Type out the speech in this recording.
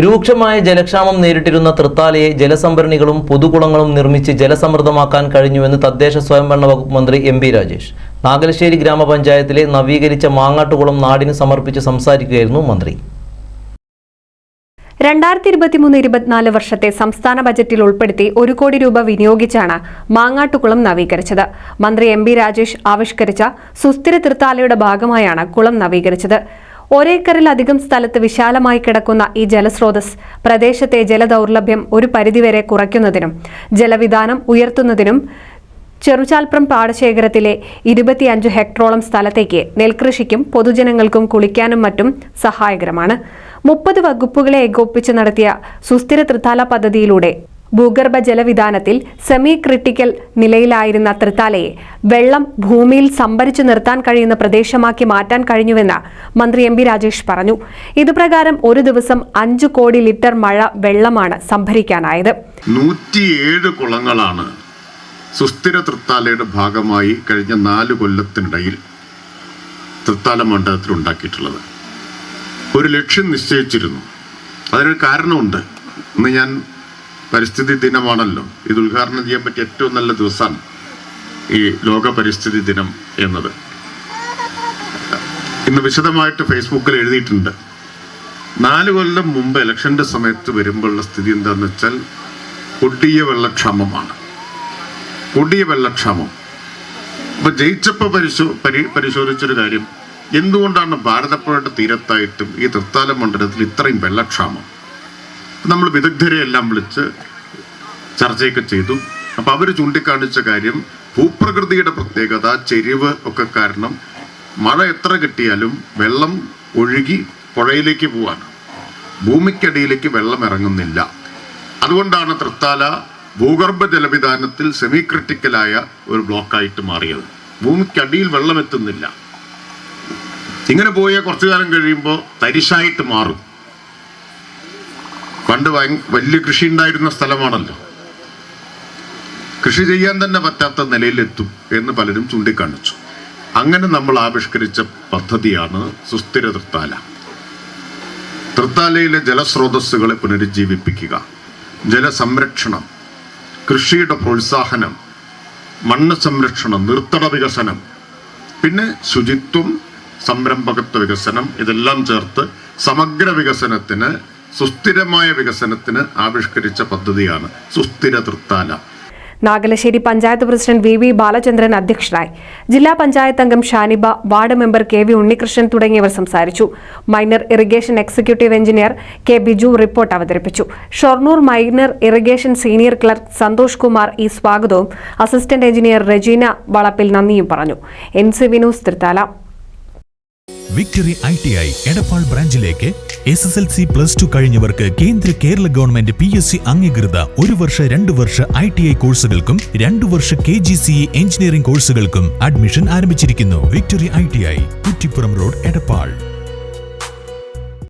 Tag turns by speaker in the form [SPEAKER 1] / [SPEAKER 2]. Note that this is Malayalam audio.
[SPEAKER 1] രൂക്ഷമായ ജലക്ഷാമം നേരിട്ടിരുന്ന തൃത്താലയെ ജലസംഭരണികളും പൊതുകുളങ്ങളും നിർമ്മിച്ച് ജലസമൃദ്ധമാക്കാൻ കഴിഞ്ഞുവെന്ന് തദ്ദേശ സ്വയംഭരണ വകുപ്പ് മന്ത്രി എം.പി. രാജേഷ് നാഗലശ്ശേരി ഗ്രാമപഞ്ചായത്തിലെ നവീകരിച്ച മാങ്ങാട്ടുകുളം നാടിന് സമർപ്പിച്ച് സംസാരിക്കുകയായിരുന്നു മന്ത്രി.
[SPEAKER 2] 2023-24 വർഷത്തെ സംസ്ഥാന ബജറ്റിൽ ഉൾപ്പെടുത്തി 1 കോടി രൂപ വിനിയോഗിച്ചാണ് മാങ്ങാട്ടുകുളം നവീകരിച്ചത്. മന്ത്രി എം.പി. രാജേഷ് ആവിഷ്കരിച്ച സുസ്ഥിര തൃത്താലയുടെ ഭാഗമായാണ് കുളം നവീകരിച്ചത്. ഒരേക്കറിലധികം സ്ഥലത്ത് വിശാലമായി കിടക്കുന്ന ഈ ജലസ്രോതസ് പ്രദേശത്തെ ജലദൗർലഭ്യം ഒരു പരിധിവരെ കുറയ്ക്കുന്നതിനും ജലവിധാനം ഉയർത്തുന്നതിനും ചെറുചാൽപ്രം പാടശേഖരത്തിലെ 25 ഹെക്ടറോളം സ്ഥലത്തേക്ക് നെൽകൃഷിക്കും പൊതുജനങ്ങൾക്കും കുളിക്കാനും മറ്റും സഹായകരമാണ്. 30 വകുപ്പുകളെ ഏകോപിപ്പിച്ച് നടത്തിയ സുസ്ഥിര തൃത്താല പദ്ധതിയിലൂടെ ഭൂഗർഭ ജലവിധാനത്തിൽ സെമി ക്രിട്ടിക്കൽ നിലയിലായിരുന്ന തൃത്താലയെ വെള്ളം ഭൂമിയിൽ സംഭരിച്ചു നിർത്താൻ കഴിയുന്ന പ്രദേശമാക്കി മാറ്റാൻ കഴിഞ്ഞുവെന്ന് മന്ത്രി എം.പി. രാജേഷ് പറഞ്ഞു. ഇതുപ്രകാരം ഒരു ദിവസം 5 കോടി ലിറ്റർ മഴ വെള്ളമാണ് സംഭരിക്കാനായത്.
[SPEAKER 3] 107 കുളങ്ങളാണ് സുസ്ഥിര തൃത്താലയുടെ ഭാഗമായി കഴിഞ്ഞ 4 കൊല്ലത്തിനിടയിൽ തൃത്താല മണ്ഡലത്തിൽ ഉണ്ടാക്കിയിട്ടുള്ളത്. ഒരു ലക്ഷ്യം നിശ്ചയിച്ചിരുന്നു. അതിനൊരു കാരണമുണ്ട്. ഇന്ന് ഞാൻ പരിസ്ഥിതി ദിനമാണല്ലോ, ഇത് ഉദ്ഘാടനം ചെയ്യാൻ പറ്റിയ ഏറ്റവും നല്ല ദിവസമാണ് ഈ ലോക പരിസ്ഥിതി ദിനം എന്നത്. ഇന്ന് വിശദമായിട്ട് ഫേസ്ബുക്കിൽ എഴുതിയിട്ടുണ്ട്. 4 കൊല്ലം മുമ്പ് ഇലക്ഷൻ്റെ സമയത്ത് വരുമ്പോഴുള്ള സ്ഥിതി എന്താണെന്ന് വെച്ചാൽ കൊടിയ വെള്ളക്ഷാമമാണ്. കൊടിയ വെള്ളക്ഷാമം. അപ്പോൾ ജയിച്ചപ്പോൾ പരിശോധിച്ചൊരു കാര്യം, എന്തുകൊണ്ടാണ് ഭാരതപ്പുഴയുടെ തീരത്തായിട്ടും ഈ തൃത്താല മണ്ഡലത്തിൽ ഇത്രയും വെള്ളക്ഷാമം? നമ്മൾ വിദഗ്ധരെ എല്ലാം വിളിച്ച് ചർച്ചയൊക്കെ ചെയ്തു. അപ്പോൾ അവർ ചൂണ്ടിക്കാണിച്ച കാര്യം ഭൂപ്രകൃതിയുടെ പ്രത്യേകത, ചെരിവ് ഒക്കെ കാരണം മഴ എത്ര കിട്ടിയാലും വെള്ളം ഒഴുകി പുഴയിലേക്ക് പോവാണ്, ഭൂമിക്കടിയിലേക്ക് വെള്ളം ഇറങ്ങുന്നില്ല. അതുകൊണ്ടാണ് തൃത്താല ഭൂഗർഭ ജലവിധാനത്തിൽ സെമി ക്രിട്ടിക്കലായ ഒരു ബ്ലോക്കായിട്ട് മാറിയത്. ഭൂമിക്കടിയിൽ വെള്ളം എത്തുന്നില്ല. ഇങ്ങനെ പോയാൽ കുറച്ചു കാലം കഴിയുമ്പോൾ തരിശായിട്ട് മാറും. പണ്ട് വലിയ കൃഷി ഉണ്ടായിരുന്ന സ്ഥലമാണല്ലോ, കൃഷി ചെയ്യാൻ തന്നെ പറ്റാത്ത നിലയിലെത്തും എന്ന് പലരും ചൂണ്ടിക്കാണിച്ചു. അങ്ങനെ നമ്മൾ ആവിഷ്കരിച്ച പദ്ധതിയാണ് സുസ്ഥിര തൃത്താല. തൃത്താലയിലെ ജലസ്രോതസ്സുകളെ പുനരുജ്ജീവിപ്പിക്കുക, ജലസംരക്ഷണം, കൃഷിയുടെ പ്രോത്സാഹനം, മണ്ണ് സംരക്ഷണം, നീർത്തട വികസനം, പിന്നെ ശുചിത്വം, സംരംഭകത്വ വികസനം, ഇതെല്ലാം ചേർത്ത് സമഗ്ര വികസനത്തിന്, സുസ്ഥിരമായ വികസനത്തിന് ആവിഷ്കരിച്ച പദ്ധതിയാണ് സുസ്ഥിര തൃത്താല.
[SPEAKER 2] നാഗലശ്ശേരി പഞ്ചായത്ത് പ്രസിഡന്റ് വി ബാലചന്ദ്രൻ അധ്യക്ഷനായി. ജില്ലാ പഞ്ചായത്ത് അംഗം Shaniba, ward member K Unnikrishnan തുടങ്ങിയവർ സംസാരിച്ചു. Minor irrigation executive engineer K Biju report അവതരിപ്പിച്ചു. Shoranur minor irrigation senior clerk Santhosh Kumar ഈ സ്വാഗതവും അസിസ്റ്റന്റ് എഞ്ചിനീയർ റെജീന വളപ്പിൽ നന്ദിയും പറഞ്ഞു. NCV news Thrithala.
[SPEAKER 4] Victory ITI Edappal ബ്രാഞ്ചിലേക്ക് SSLC+2 കഴിഞ്ഞവർക്ക് കേരള ഗവൺമെന്റ് PSC അംഗീകൃത 1 വർഷ 2 വർഷ ITI കോഴ്സുകൾക്കും 2 വർഷ KGCE എഞ്ചിനീയറിംഗ് കോഴ്സുകൾക്കും അഡ്മിഷൻ ആരംഭിച്ചിരിക്കുന്നു. Victory ITI Kuttippuram road, Edappal.